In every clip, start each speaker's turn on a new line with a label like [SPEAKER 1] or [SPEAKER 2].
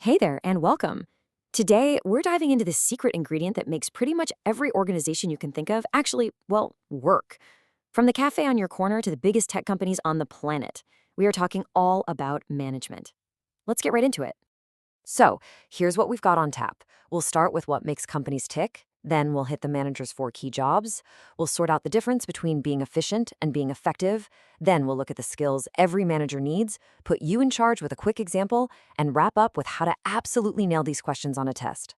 [SPEAKER 1] Hey there, and welcome. Today, we're diving into the secret ingredient that makes pretty much every organization you can think of actually, well, work. From the cafe on your corner to the biggest tech companies on the planet, we are talking all about management. Let's get right into it. So, here's what we've got on tap. We'll start with what makes companies tick. Then we'll hit the manager's four key jobs. We'll sort out the difference between being efficient and being effective. Then we'll look at the skills every manager needs, put you in charge with a quick example, and wrap up with how to absolutely nail these questions on a test.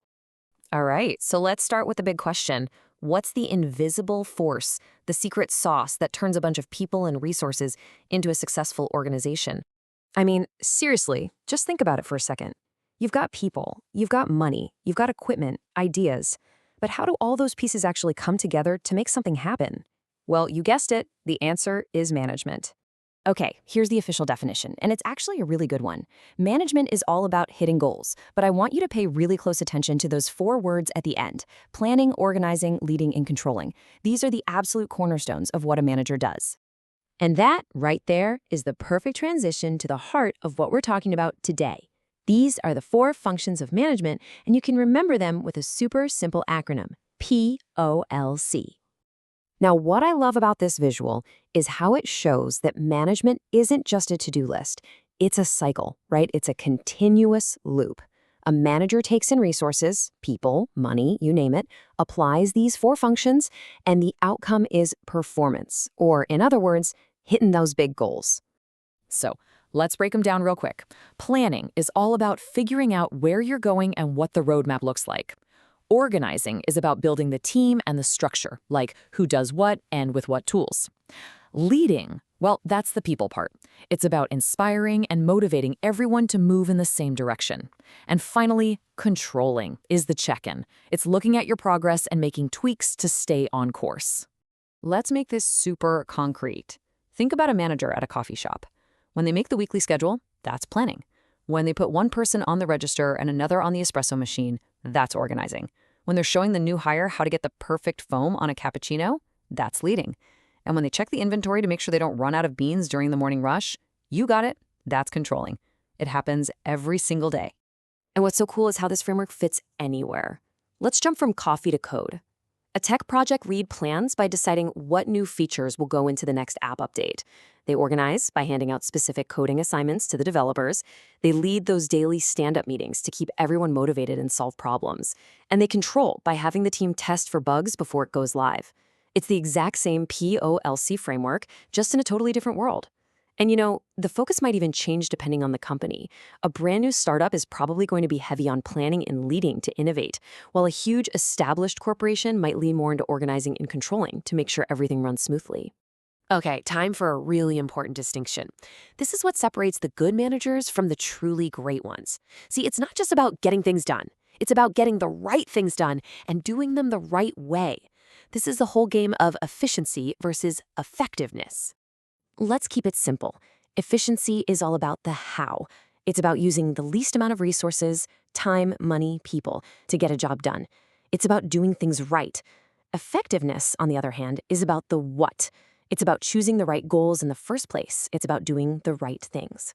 [SPEAKER 1] All right, so let's start with the big question. What's the invisible force, the secret sauce that turns a bunch of people and resources into a successful organization? I mean, seriously, just think about it for a second. You've got people, you've got money, you've got equipment, ideas. But how do all those pieces actually come together to make something happen? Well, you guessed it, the answer is management. Okay, here's the official definition, and it's actually a really good one. Management is all about hitting goals, but I want you to pay really close attention to those four words at the end: planning, organizing, leading, and controlling. These are the absolute cornerstones of what a manager does. And that, right there, is the perfect transition to the heart of what we're talking about today. These are the four functions of management, and you can remember them with a super simple acronym, POLC. Now, what I love about this visual is how it shows that management isn't just a to-do list. It's a cycle, right? It's a continuous loop. A manager takes in resources, people, money, you name it, applies these four functions, and the outcome is performance, or in other words, hitting those big goals. So, let's break them down real quick. Planning is all about figuring out where you're going and what the roadmap looks like. Organizing is about building the team and the structure, like who does what and with what tools. Leading, well, that's the people part. It's about inspiring and motivating everyone to move in the same direction. And finally, controlling is the check-in. It's looking at your progress and making tweaks to stay on course. Let's make this super concrete. Think about a manager at a coffee shop. When they make the weekly schedule, that's planning. When they put one person on the register and another on the espresso machine, that's organizing. When they're showing the new hire how to get the perfect foam on a cappuccino, that's leading. And when they check the inventory to make sure they don't run out of beans during the morning rush, you got it, that's controlling. It happens every single day. And what's so cool is how this framework fits anywhere. Let's jump from coffee to code. A tech project lead plans by deciding what new features will go into the next app update. They organize by handing out specific coding assignments to the developers. They lead those daily stand-up meetings to keep everyone motivated and solve problems. And they control by having the team test for bugs before it goes live. It's the exact same POLC framework, just in a totally different world. And you know, the focus might even change depending on the company. A brand new startup is probably going to be heavy on planning and leading to innovate, while a huge established corporation might lean more into organizing and controlling to make sure everything runs smoothly. Okay, time for a really important distinction. This is what separates the good managers from the truly great ones. See, it's not just about getting things done. It's about getting the right things done and doing them the right way. This is the whole game of efficiency versus effectiveness. Let's keep it simple. Efficiency is all about the how. It's about using the least amount of resources, time, money, people to get a job done. It's about doing things right. Effectiveness, on the other hand, is about the what. It's about choosing the right goals in the first place. It's about doing the right things.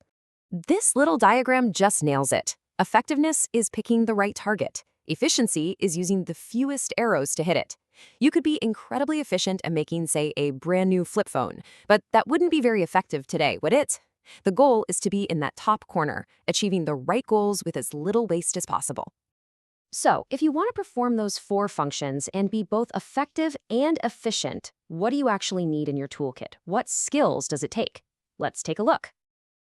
[SPEAKER 1] This little diagram just nails it. Effectiveness is picking the right target. Efficiency is using the fewest arrows to hit it. You could be incredibly efficient at making, say, a brand new flip phone, but that wouldn't be very effective today, would it? The goal is to be in that top corner, achieving the right goals with as little waste as possible. So, if you want to perform those four functions and be both effective and efficient, what do you actually need in your toolkit? What skills does it take? Let's take a look.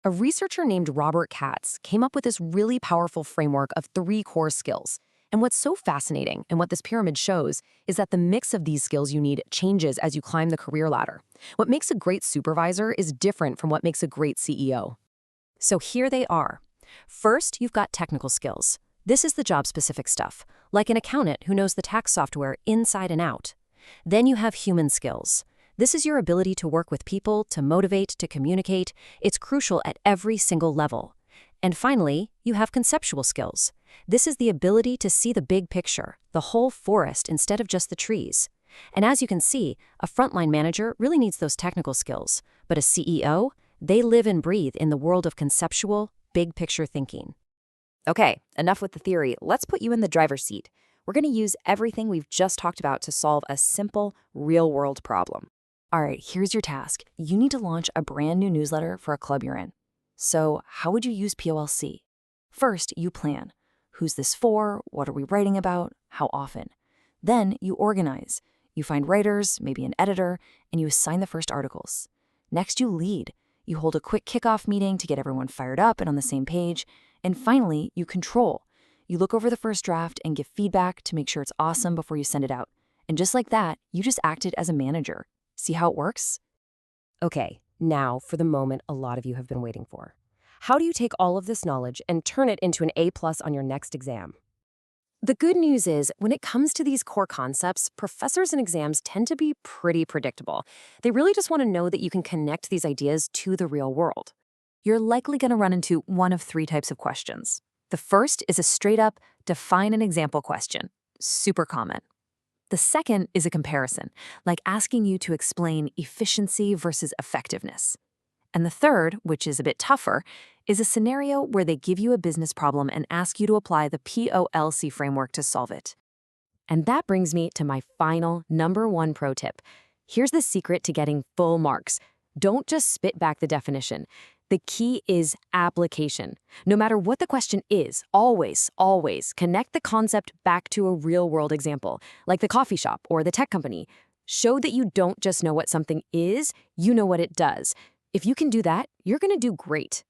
[SPEAKER 1] A researcher named Robert Katz came up with this really powerful framework of 3 core skills. And what's so fascinating, and what this pyramid shows, is that the mix of these skills you need changes as you climb the career ladder. What makes a great supervisor is different from what makes a great CEO. So here they are. First, you've got technical skills. This is the job-specific stuff, like an accountant who knows the tax software inside and out. Then you have human skills. This is your ability to work with people, to motivate, to communicate. It's crucial at every single level. And finally, you have conceptual skills. This is the ability to see the big picture, the whole forest instead of just the trees. And as you can see, a frontline manager really needs those technical skills, but a CEO, they live and breathe in the world of conceptual, big picture thinking. Okay, enough with the theory. Let's put you in the driver's seat. We're going to use everything we've just talked about to solve a simple, real-world problem. All right, here's your task. You need to launch a brand new newsletter for a club you're in. So, how would you use POLC? First, you plan. Who's this for? What are we writing about? How often? Then, you organize. You find writers, maybe an editor, and you assign the first articles. Next, you lead. You hold a quick kickoff meeting to get everyone fired up and on the same page. And finally, you control. You look over the first draft and give feedback to make sure it's awesome before you send it out. And just like that, you just acted as a manager. See how it works?
[SPEAKER 2] Okay, now for the moment a lot of you have been waiting for. How do you take all of this knowledge and turn it into an A+ on your next exam?
[SPEAKER 1] The good news is, when it comes to these core concepts, professors and exams tend to be pretty predictable. They really just want to know that you can connect these ideas to the real world. You're likely going to run into one of three types of questions. The first is a straight-up, define an example question. Super common. The second is a comparison, like asking you to explain efficiency versus effectiveness. And the third, which is a bit tougher, is a scenario where they give you a business problem and ask you to apply the POLC framework to solve it. And that brings me to my final #1 pro tip. Here's the secret to getting full marks. Don't just spit back the definition. The key is application. No matter what the question is, always connect the concept back to a real-world example, like the coffee shop or the tech company. Show that you don't just know what something is, you know what it does. If you can do that, you're going to do great.